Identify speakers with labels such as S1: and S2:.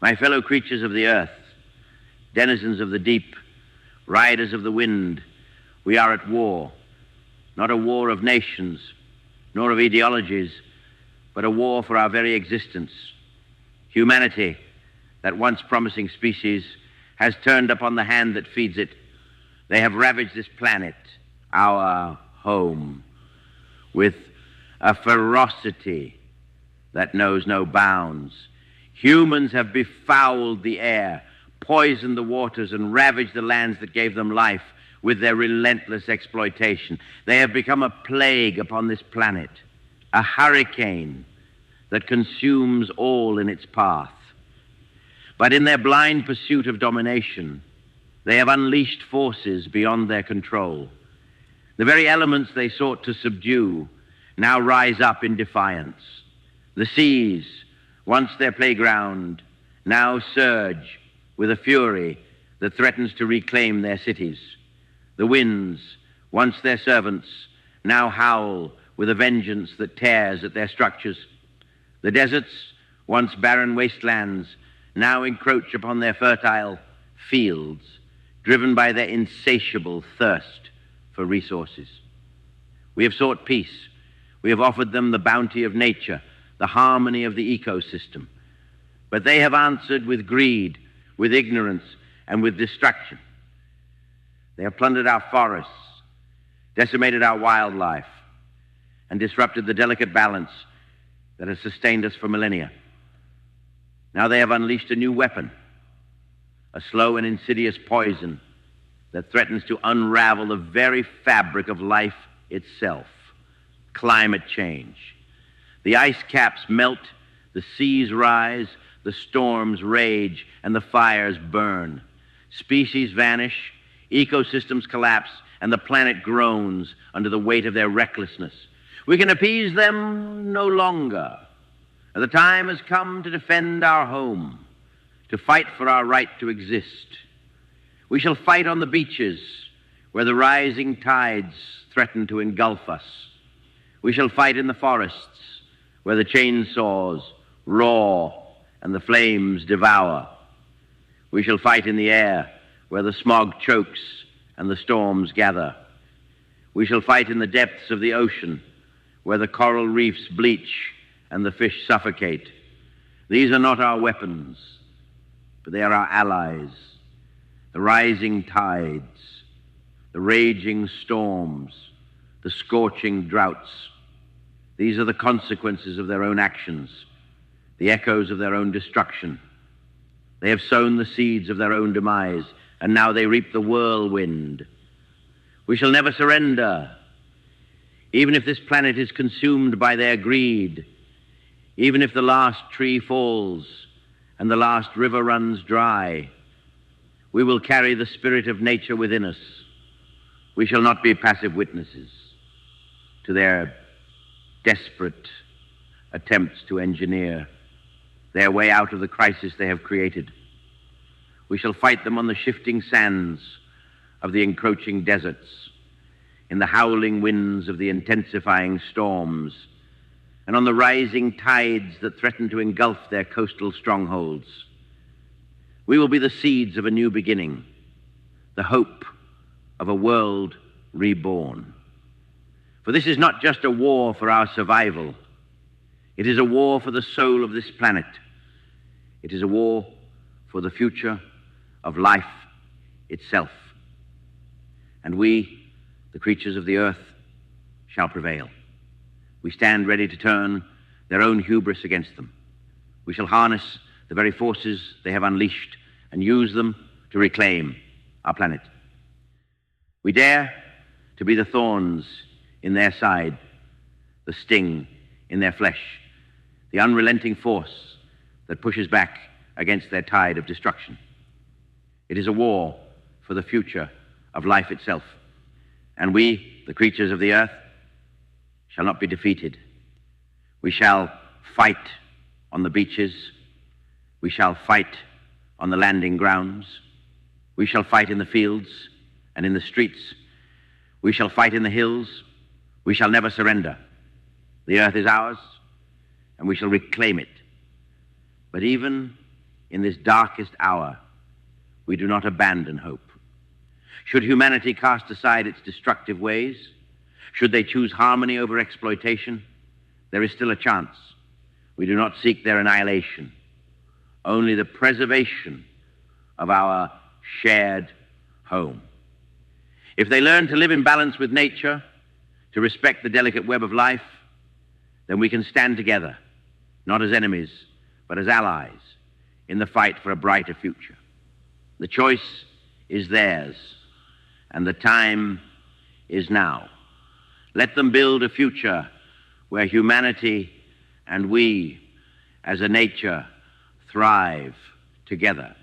S1: My fellow creatures of the earth, denizens of the deep, riders of the wind, we are at war, not a war of nations, nor of ideologies, but a war for our very existence. Humanity, that once promising species, has turned upon the hand that feeds it. They have ravaged this planet, our home, with a ferocity that knows no bounds. Humans have befouled the air, poisoned the waters, and ravaged the lands that gave them life with their relentless exploitation. They have become a plague upon this planet, a hurricane that consumes all in its path. But in their blind pursuit of domination, they have unleashed forces beyond their control. The very elements they sought to subdue now rise up in defiance. The seas, once their playground, now surge with a fury that threatens to reclaim their cities. The winds, once their servants, now howl with a vengeance that tears at their structures. The deserts, once barren wastelands, now encroach upon their fertile fields, driven by their insatiable thirst for resources. We have sought peace. We have offered them the bounty of nature, the harmony of the ecosystem. But they have answered with greed, with ignorance, and with destruction. They have plundered our forests, decimated our wildlife, and disrupted the delicate balance that has sustained us for millennia. Now they have unleashed a new weapon, a slow and insidious poison that threatens to unravel the very fabric of life itself: climate change. The ice caps melt, the seas rise, the storms rage, and the fires burn. Species vanish, ecosystems collapse, and the planet groans under the weight of their recklessness. We can appease them no longer. The time has come to defend our home, to fight for our right to exist. We shall fight on the beaches where the rising tides threaten to engulf us. We shall fight in the forests where the chainsaws roar and the flames devour. We shall fight in the air where the smog chokes and the storms gather. We shall fight in the depths of the ocean where the coral reefs bleach and the fish suffocate. These are not our weapons, but they are our allies. The rising tides, the raging storms, the scorching droughts. These are the consequences of their own actions, the echoes of their own destruction. They have sown the seeds of their own demise, and now they reap the whirlwind. We shall never surrender, even if this planet is consumed by their greed, even if the last tree falls and the last river runs dry. We will carry the spirit of nature within us. We shall not be passive witnesses to their desperate attempts to engineer their way out of the crisis they have created. We shall fight them on the shifting sands of the encroaching deserts, in the howling winds of the intensifying storms, and on the rising tides that threaten to engulf their coastal strongholds. We will be the seeds of a new beginning, the hope of a world reborn. For this is not just a war for our survival. It is a war for the soul of this planet. It is a war for the future of life itself. And we, the creatures of the earth, shall prevail. We stand ready to turn their own hubris against them. We shall harness the very forces they have unleashed and use them to reclaim our planet. We dare to be the thorns in their side, the sting in their flesh, the unrelenting force that pushes back against their tide of destruction. It is a war for the future of life itself. And we, the creatures of the earth, shall not be defeated. We shall fight on the beaches. We shall fight on the landing grounds. We shall fight in the fields and in the streets. We shall fight in the hills. We shall never surrender. The earth is ours, and we shall reclaim it. But even in this darkest hour, we do not abandon hope. Should humanity cast aside its destructive ways, should they choose harmony over exploitation, there is still a chance. We do not seek their annihilation, only the preservation of our shared home. If they learn to live in balance with nature, to respect the delicate web of life, then we can stand together, not as enemies, but as allies in the fight for a brighter future. The choice is theirs, and the time is now. Let them build a future where humanity and we, as a nature, thrive together.